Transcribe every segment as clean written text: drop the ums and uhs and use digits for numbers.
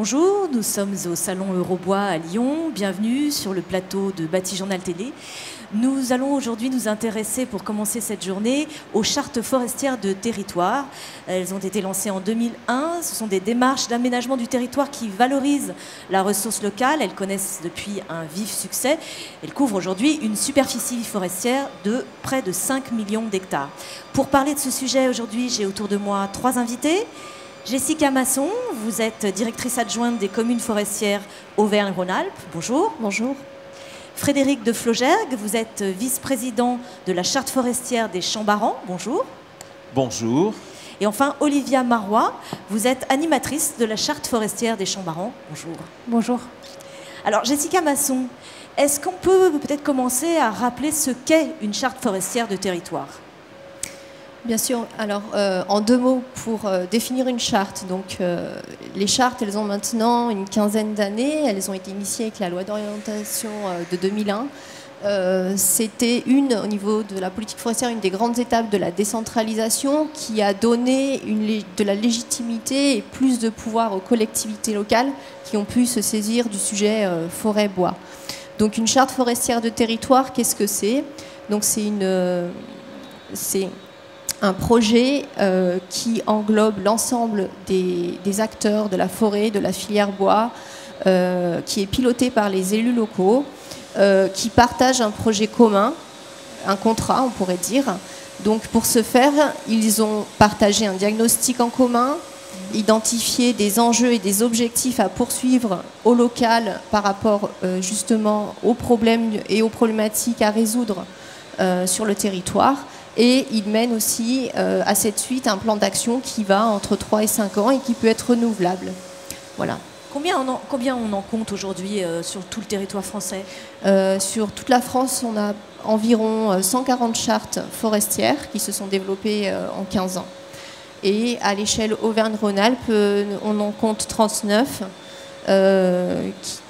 Bonjour, nous sommes au Salon Eurobois à Lyon. Bienvenue sur le plateau de Bâti Journal Télé. Nous allons aujourd'hui nous intéresser, pour commencer cette journée, aux chartes forestières de territoire. Elles ont été lancées en 2001. Ce sont des démarches d'aménagement du territoire qui valorisent la ressource locale. Elles connaissent depuis un vif succès. Elles couvrent aujourd'hui une superficie forestière de près de 5 millions d'hectares. Pour parler de ce sujet, aujourd'hui, j'ai autour de moi 3 invités. Jessica Masson, vous êtes directrice adjointe des communes forestières Auvergne-Rhône-Alpes. Bonjour. Bonjour. Frédéric de Flaugergue, vous êtes vice-président de la charte forestière des Champs-Barans. Bonjour. Bonjour. Et enfin, Olivia Marois, vous êtes animatrice de la charte forestière des Champs-Barans. Bonjour. Bonjour. Alors, Jessica Masson, est-ce qu'on peut peut-être commencer à rappeler ce qu'est une charte forestière de territoire ? Bien sûr. Alors, en 2 mots pour définir une charte. Donc, les chartes, elles ont maintenant une quinzaine d'années. Elles ont été initiées avec la loi d'orientation de 2001. C'était au niveau de la politique forestière, une des grandes étapes de la décentralisation qui a donné de la légitimité et plus de pouvoir aux collectivités locales qui ont pu se saisir du sujet forêt-bois. Donc, une charte forestière de territoire, qu'est-ce que c'est ? Donc, c'est un projet qui englobe l'ensemble des acteurs de la forêt, de la filière bois, qui est piloté par les élus locaux, qui partagent un projet commun, un contrat, on pourrait dire. Donc pour ce faire, ils ont partagé un diagnostic en commun, identifié des enjeux et des objectifs à poursuivre au local par rapport justement aux problèmes et aux problématiques à résoudre sur le territoire. Et il mène aussi à cette suite un plan d'action qui va entre 3 et 5 ans et qui peut être renouvelable. Voilà. Combien on en compte aujourd'hui sur tout le territoire français ? Sur toute la France, on a environ 140 chartes forestières qui se sont développées en 15 ans. Et à l'échelle Auvergne-Rhône-Alpes, on en compte 39.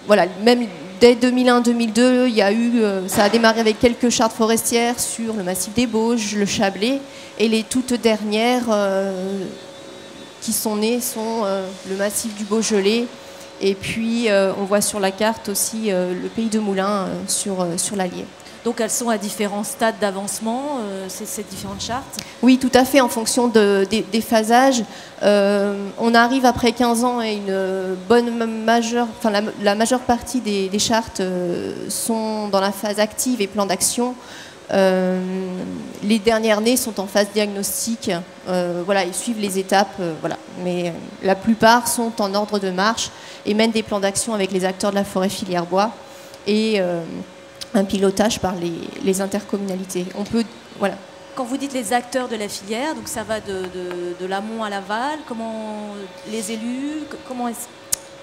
Voilà, même dès 2001-2002, ça a démarré avec quelques chartes forestières sur le massif des Bauges, le Chablais, et les toutes dernières qui sont nées sont le massif du Beaujolais, et puis on voit sur la carte aussi le pays de Moulins sur l'Allier. Donc elles sont à différents stades d'avancement, ces différentes chartes ? Oui, tout à fait, en fonction des phasages. On arrive après 15 ans et la majeure partie des chartes sont dans la phase active et plan d'action. Les dernières nées sont en phase diagnostic. Voilà, ils suivent les étapes. Voilà. Mais la plupart sont en ordre de marche et mènent des plans d'action avec les acteurs de la forêt filière bois. Et un pilotage par les intercommunalités. Voilà. Quand vous dites les acteurs de la filière, donc ça va de l'amont à l'aval, comment les élus, comment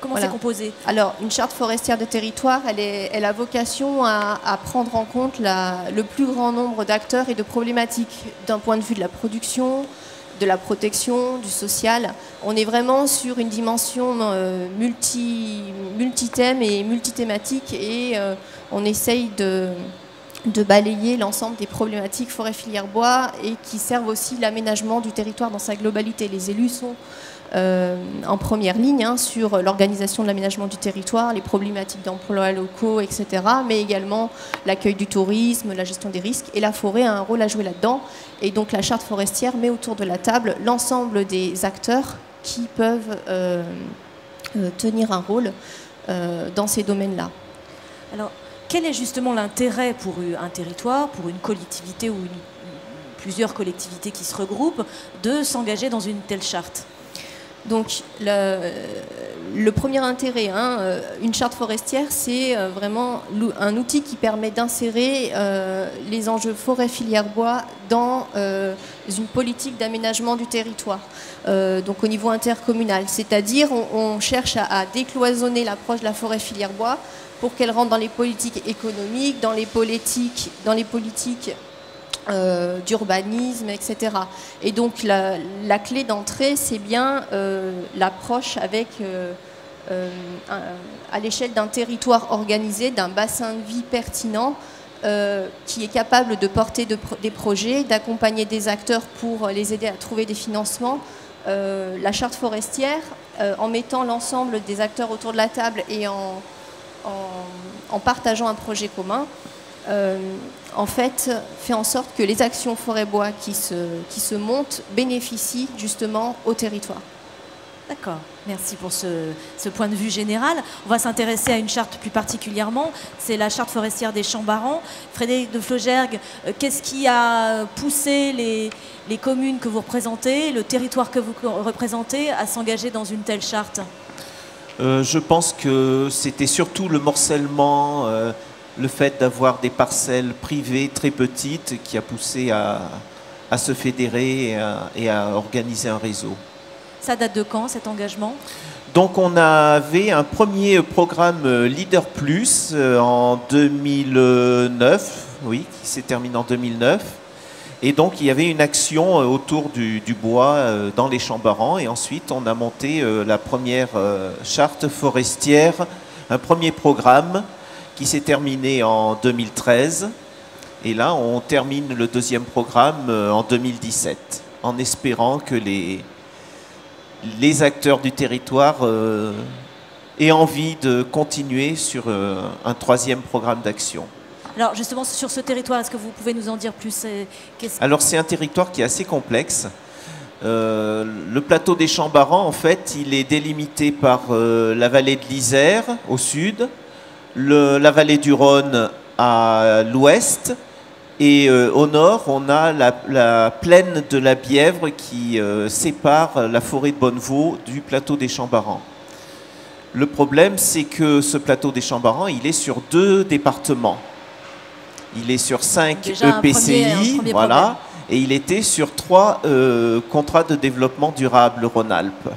voilà. C'est composé ? Alors, une charte forestière de territoire, elle a vocation à prendre en compte le plus grand nombre d'acteurs et de problématiques d'un point de vue de la production, de la protection, du social. On est vraiment sur une dimension multithème et multithématique et on essaye de balayer l'ensemble des problématiques forêt-filière bois et qui servent aussi l'aménagement du territoire dans sa globalité. Les élus sont en première ligne sur l'organisation de l'aménagement du territoire, les problématiques d'emploi locaux, etc., mais également l'accueil du tourisme, la gestion des risques, et la forêt a un rôle à jouer là-dedans. Et donc la charte forestière met autour de la table l'ensemble des acteurs qui peuvent tenir un rôle dans ces domaines-là. Alors, quel est justement l'intérêt pour un territoire, pour une collectivité ou plusieurs collectivités qui se regroupent, de s'engager dans une telle charte ? Donc le premier intérêt, une charte forestière, c'est vraiment un outil qui permet d'insérer les enjeux forêt-filière bois dans une politique d'aménagement du territoire, donc au niveau intercommunal. C'est-à-dire on cherche à décloisonner l'approche de la forêt-filière bois pour qu'elle rentre dans les politiques économiques, dans les politiques d'urbanisme, etc. Et donc la clé d'entrée, c'est bien l'approche avec, à l'échelle d'un territoire organisé, d'un bassin de vie pertinent, qui est capable de porter des projets, d'accompagner des acteurs pour les aider à trouver des financements. La charte forestière, en mettant l'ensemble des acteurs autour de la table et en partageant un projet commun, en fait, fait en sorte que les actions forêt-bois qui se montent bénéficient justement au territoire. D'accord, merci pour ce point de vue général. On va s'intéresser à une charte plus particulièrement, c'est la charte forestière des Champs-Barans. Frédéric de Flaugergue, qu'est-ce qui a poussé les communes que vous représentez, le territoire que vous représentez, à s'engager dans une telle charte? Je pense que c'était surtout le morcellement, le fait d'avoir des parcelles privées très petites qui a poussé à se fédérer et à organiser un réseau. Ça date de quand, cet engagement? Donc on avait un premier programme Leader Plus en 2009, oui, qui s'est terminé en 2009. Et donc il y avait une action autour du bois dans les Champs-Barans. Et ensuite on a monté la première charte forestière, un premier programme qui s'est terminé en 2013. Et là on termine le deuxième programme en 2017, en espérant que les acteurs du territoire aient envie de continuer sur un troisième programme d'action. Alors justement, sur ce territoire, est-ce que vous pouvez nous en dire plus? Alors c'est un territoire qui est assez complexe. Le plateau des Champs-Barans, en fait, il est délimité par la vallée de l'Isère au sud, la vallée du Rhône à l'ouest, et au nord, on a la plaine de la Bièvre qui sépare la forêt de Bonnevaux du plateau des Champs-Barans. Le problème, c'est que ce plateau des Champs-Barans, il est sur 2 départements. Il est sur 5 déjà EPCI, un premier voilà, problème. Et il était sur 3 contrats de développement durable Rhône-Alpes.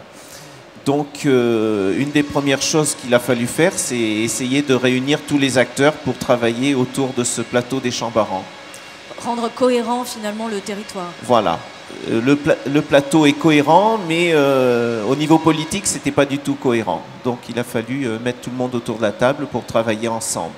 Donc, une des premières choses qu'il a fallu faire, c'est essayer de réunir tous les acteurs pour travailler autour de ce plateau des Champs-Barans. Rendre cohérent finalement le territoire. Voilà. Le plateau est cohérent, mais au niveau politique, c'était pas du tout cohérent. Donc il a fallu mettre tout le monde autour de la table pour travailler ensemble.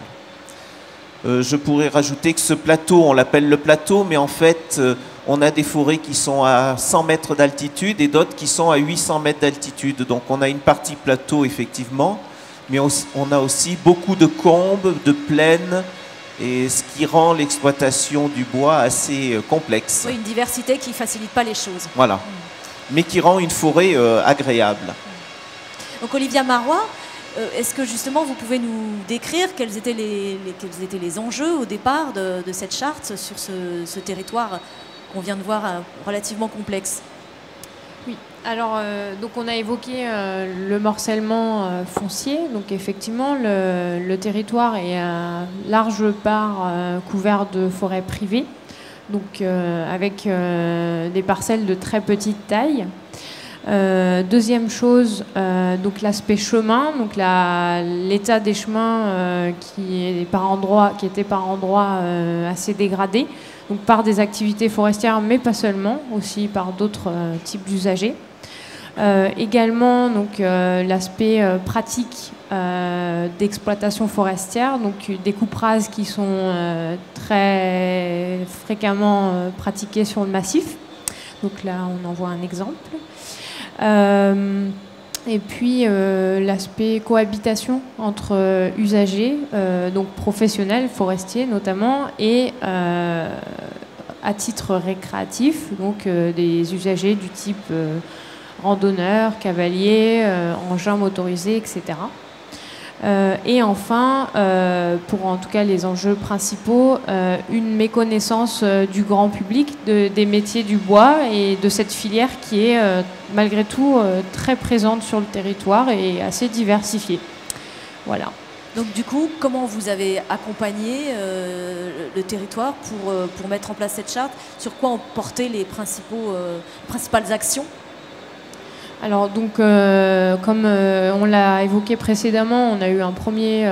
Je pourrais rajouter que ce plateau, on l'appelle le plateau, mais en fait, on a des forêts qui sont à 100 mètres d'altitude et d'autres qui sont à 800 mètres d'altitude. Donc on a une partie plateau, effectivement, mais on a aussi beaucoup de combes, de plaines, et ce qui rend l'exploitation du bois assez complexe. Oui, une diversité qui ne facilite pas les choses. Voilà, mais qui rend une forêt agréable. Donc Olivia Marois, est-ce que justement vous pouvez nous décrire quels étaient les enjeux au départ de cette charte sur ce territoire qu'on vient de voir relativement complexe? Oui, alors donc on a évoqué le morcellement foncier. Donc effectivement, le territoire est à large part couvert de forêts privées, donc avec des parcelles de très petite taille. Deuxième chose, donc l'aspect chemin, donc l'état des chemins qui était par endroits assez dégradé, donc par des activités forestières, mais pas seulement, aussi par d'autres types d'usagers. Également, donc l'aspect pratique d'exploitation forestière, donc des coupes rases qui sont très fréquemment pratiquées sur le massif. Donc là, on en voit un exemple. Et puis l'aspect cohabitation entre usagers, donc professionnels, forestiers notamment, et à titre récréatif, donc des usagers du type randonneurs, cavaliers, engins motorisés, etc. Et enfin, pour en tout cas les enjeux principaux, une méconnaissance du grand public des métiers du bois et de cette filière qui est malgré tout très présente sur le territoire et assez diversifiée. Voilà. Donc du coup, comment vous avez accompagné le territoire pour mettre en place cette charte? Sur quoi ont porté les principales actions? Alors donc, comme on l'a évoqué précédemment, on a eu un premier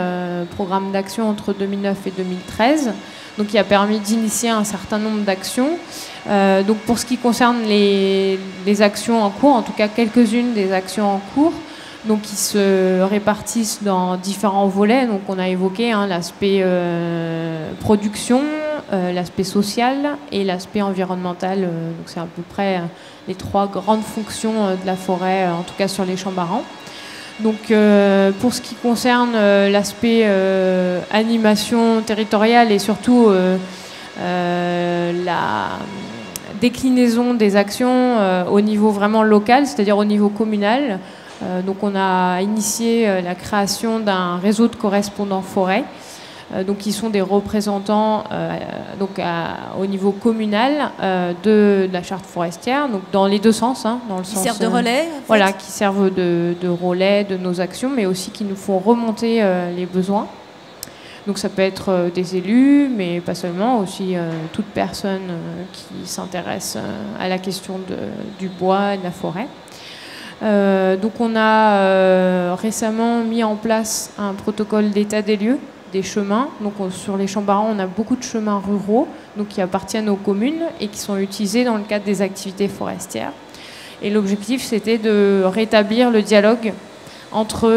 programme d'action entre 2009 et 2013, donc qui a permis d'initier un certain nombre d'actions. Donc pour ce qui concerne les actions en cours, en tout cas quelques-unes des actions en cours, donc qui se répartissent dans différents volets. Donc on a évoqué l'aspect production, l'aspect social et l'aspect environnemental. Donc c'est à peu près les 3 grandes fonctions de la forêt, en tout cas sur les Champs-Barans. Donc pour ce qui concerne l'aspect animation territoriale et surtout la déclinaison des actions au niveau vraiment local, c'est-à-dire au niveau communal, donc on a initié la création d'un réseau de correspondants forêt, donc qui sont des représentants au niveau communal de la charte forestière, donc dans les 2 sens, dans le sens servent de relais, en fait. Voilà, qui servent de relais de nos actions, mais aussi qui nous font remonter les besoins. Donc ça peut être des élus, mais pas seulement, aussi toute personne qui s'intéresse à la question du bois et de la forêt. Donc on a récemment mis en place un protocole d'état des lieux des chemins. Donc sur les Champs-Barans, on a beaucoup de chemins ruraux donc qui appartiennent aux communes et qui sont utilisés dans le cadre des activités forestières. Et l'objectif, c'était de rétablir le dialogue entre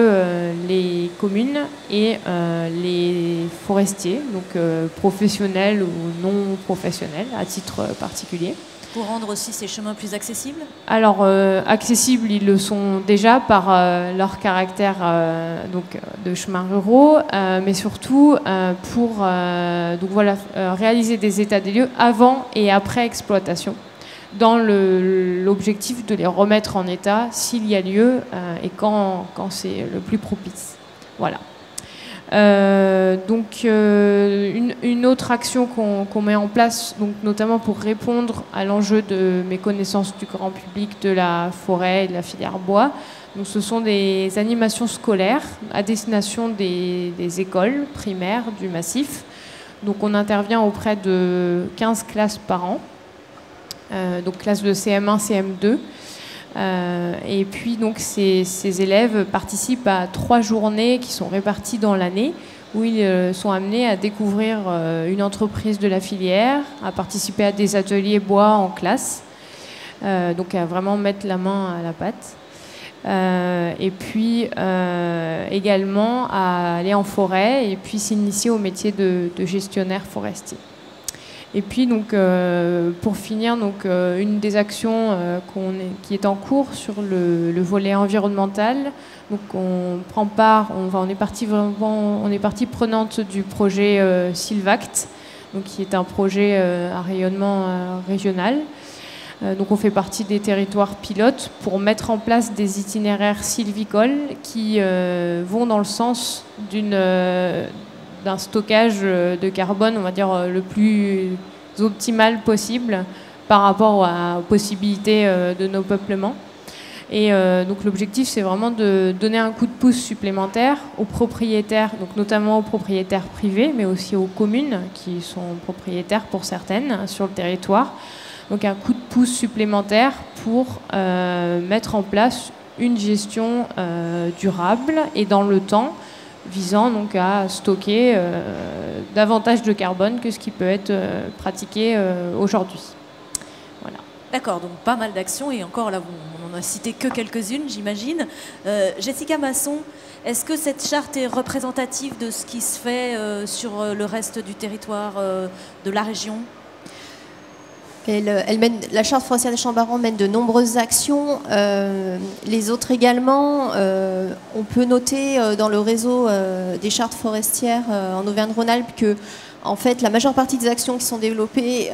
les communes et les forestiers, donc professionnels ou non professionnels, à titre particulier. Pour rendre aussi ces chemins plus accessibles ? Alors, accessibles, ils le sont déjà par leur caractère de chemins ruraux, mais surtout pour réaliser des états des lieux avant et après exploitation, dans l'objectif de les remettre en état s'il y a lieu et quand c'est le plus propice. Voilà. Une autre action qu'on met en place, donc notamment pour répondre à l'enjeu de méconnaissance du grand public de la forêt et de la filière bois, donc ce sont des animations scolaires à destination des écoles primaires du massif. Donc on intervient auprès de 15 classes par an, donc classes de CM1, CM2. Et puis donc ces élèves participent à 3 journées qui sont réparties dans l'année où ils sont amenés à découvrir une entreprise de la filière, à participer à des ateliers bois en classe, donc à vraiment mettre la main à la pâte. Et puis également à aller en forêt et puis s'initier au métier de gestionnaire forestier. Et puis donc pour finir, donc une des actions qui est en cours sur le volet environnemental, donc on prend part, on est partie prenante du projet Sylvact, donc qui est un projet à rayonnement régional. Donc on fait partie des territoires pilotes pour mettre en place des itinéraires sylvicoles qui vont dans le sens d'un stockage de carbone, on va dire, le plus optimal possible par rapport aux possibilités de nos peuplements. Et donc l'objectif, c'est vraiment de donner un coup de pouce supplémentaire aux propriétaires, donc notamment aux propriétaires privés, mais aussi aux communes qui sont propriétaires pour certaines sur le territoire. Donc un coup de pouce supplémentaire pour mettre en place une gestion durable et dans le temps, visant donc à stocker davantage de carbone que ce qui peut être pratiqué aujourd'hui. Voilà. D'accord, donc pas mal d'actions et encore là, on n'en a cité que quelques-unes, j'imagine. Jessica Masson, est-ce que cette charte est représentative de ce qui se fait sur le reste du territoire de la région ? La charte forestière des Champs-Barans mène de nombreuses actions. Les autres également. On peut noter dans le réseau des chartes forestières en Auvergne-Rhône-Alpes que en fait, la majeure partie des actions qui sont développées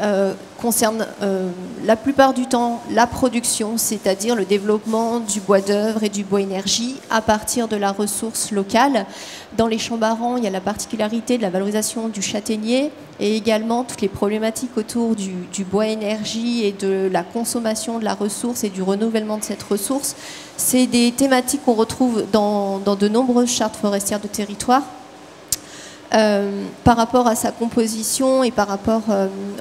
concernent la plupart du temps la production, c'est-à-dire le développement du bois d'œuvre et du bois énergie à partir de la ressource locale. Dans les Champs-Barans, il y a la particularité de la valorisation du châtaignier et également toutes les problématiques autour du bois énergie et de la consommation de la ressource et du renouvellement de cette ressource. C'est des thématiques qu'on retrouve dans de nombreuses chartes forestières de territoire. Par rapport à sa composition et par rapport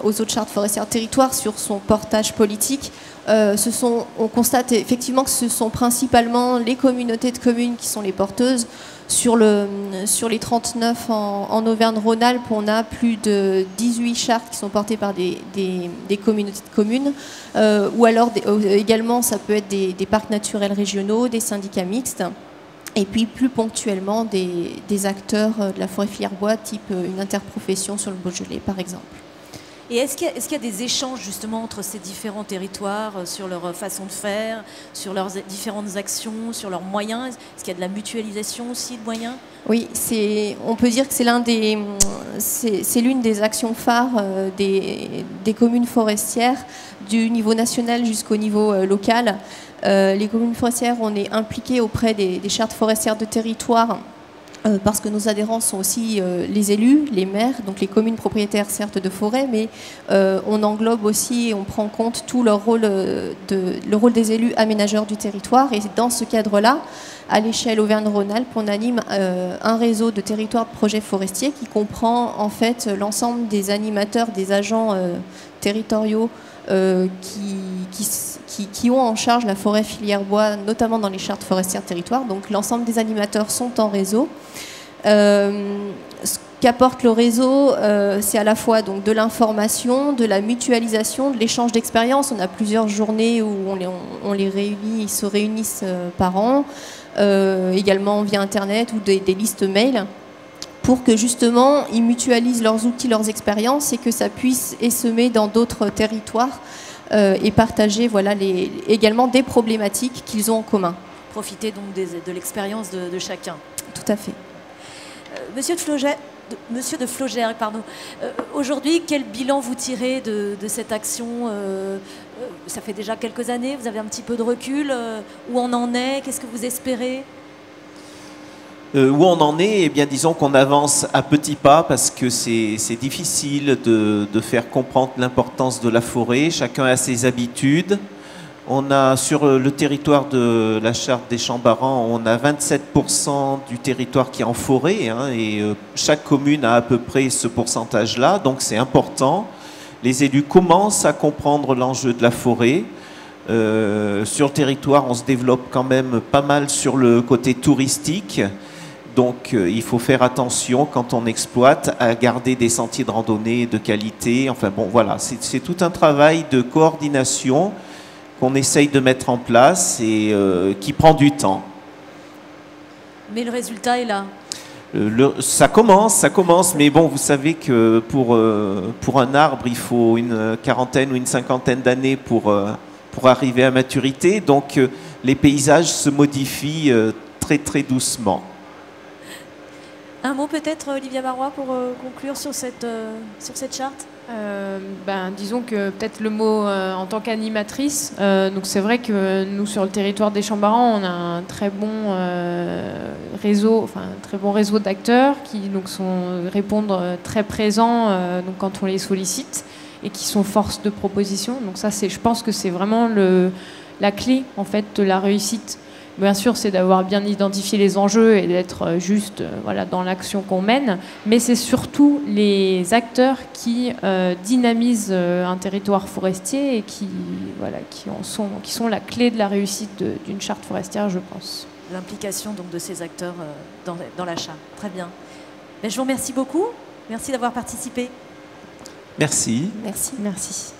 aux autres chartes forestières de territoire sur son portage politique, on constate effectivement que ce sont principalement les communautés de communes qui sont les porteuses. Sur les 39 en Auvergne-Rhône-Alpes, on a plus de 18 chartes qui sont portées par des communautés de communes, ou alors également ça peut être des parcs naturels régionaux, des syndicats mixtes. Et puis plus ponctuellement des acteurs de la forêt filière bois, type une interprofession sur le Beaujolais par exemple. Et est-ce qu'il y a des échanges justement entre ces différents territoires sur leur façon de faire, sur leurs différentes actions, sur leurs moyens? Est-ce qu'il y a de la mutualisation aussi de moyens? Oui, on peut dire que c'est l'une des actions phares des communes forestières, du niveau national jusqu'au niveau local. Les communes forestières, on est impliqués auprès des chartes forestières de territoire parce que nos adhérents sont aussi les élus, les maires, donc les communes propriétaires certes de forêt, mais on englobe aussi, on prend en compte tout le rôle des élus aménageurs du territoire. Et dans ce cadre-là, à l'échelle Auvergne-Rhône-Alpes, on anime un réseau de territoires de projets forestiers qui comprend en fait l'ensemble des animateurs, des agents territoriaux qui ont en charge la forêt filière bois, notamment dans les chartes forestières de territoire. Donc l'ensemble des animateurs sont en réseau. Ce qu'apporte le réseau, c'est à la fois donc, de l'information, de la mutualisation, de l'échange d'expériences. On a plusieurs journées où on les réunit, ils se réunissent par an, également via Internet ou des listes mail, pour que justement ils mutualisent leurs outils, leurs expériences et que ça puisse essaimer dans d'autres territoires et partager également des problématiques qu'ils ont en commun. Profiter donc de l'expérience de chacun. Tout à fait. Monsieur de Flogère, pardon. Aujourd'hui, quel bilan vous tirez de cette action? Ça fait déjà quelques années, vous avez un petit peu de recul. Où on en est? Qu'est-ce que vous espérez? Où on en est, eh bien, disons qu'on avance à petits pas parce que c'est difficile de faire comprendre l'importance de la forêt. Chacun a ses habitudes. On a sur le territoire de la Charte des Champs-Barans, on a 27% du territoire qui est en forêt, hein, et chaque commune a à peu près ce pourcentage-là, donc c'est important. Les élus commencent à comprendre l'enjeu de la forêt. Sur le territoire, on se développe quand même pas mal sur le côté touristique. Donc il faut faire attention quand on exploite à garder des sentiers de randonnée de qualité. Enfin bon, voilà, c'est tout un travail de coordination qu'on essaye de mettre en place et qui prend du temps. Mais le résultat est là. Ça commence, mais bon, vous savez que pour un arbre, il faut une quarantaine ou une cinquantaine d'années pour arriver à maturité. Donc les paysages se modifient très très doucement. Un mot peut-être, Olivia Barrois, pour conclure sur cette charte? Disons que peut-être le mot en tant qu'animatrice, donc c'est vrai que nous sur le territoire des Champs-Barans, on a un très bon réseau d'acteurs qui donc répondent très présents donc quand on les sollicite et qui sont force de proposition. Donc ça, je pense que c'est vraiment la clé en fait de la réussite. Bien sûr, c'est d'avoir bien identifié les enjeux et d'être juste dans l'action qu'on mène, mais c'est surtout les acteurs qui dynamisent un territoire forestier et qui sont la clé de la réussite d'une charte forestière, je pense. L'implication donc de ces acteurs dans la charte. Très bien. Mais je vous remercie beaucoup. Merci d'avoir participé. Merci. Merci. Merci.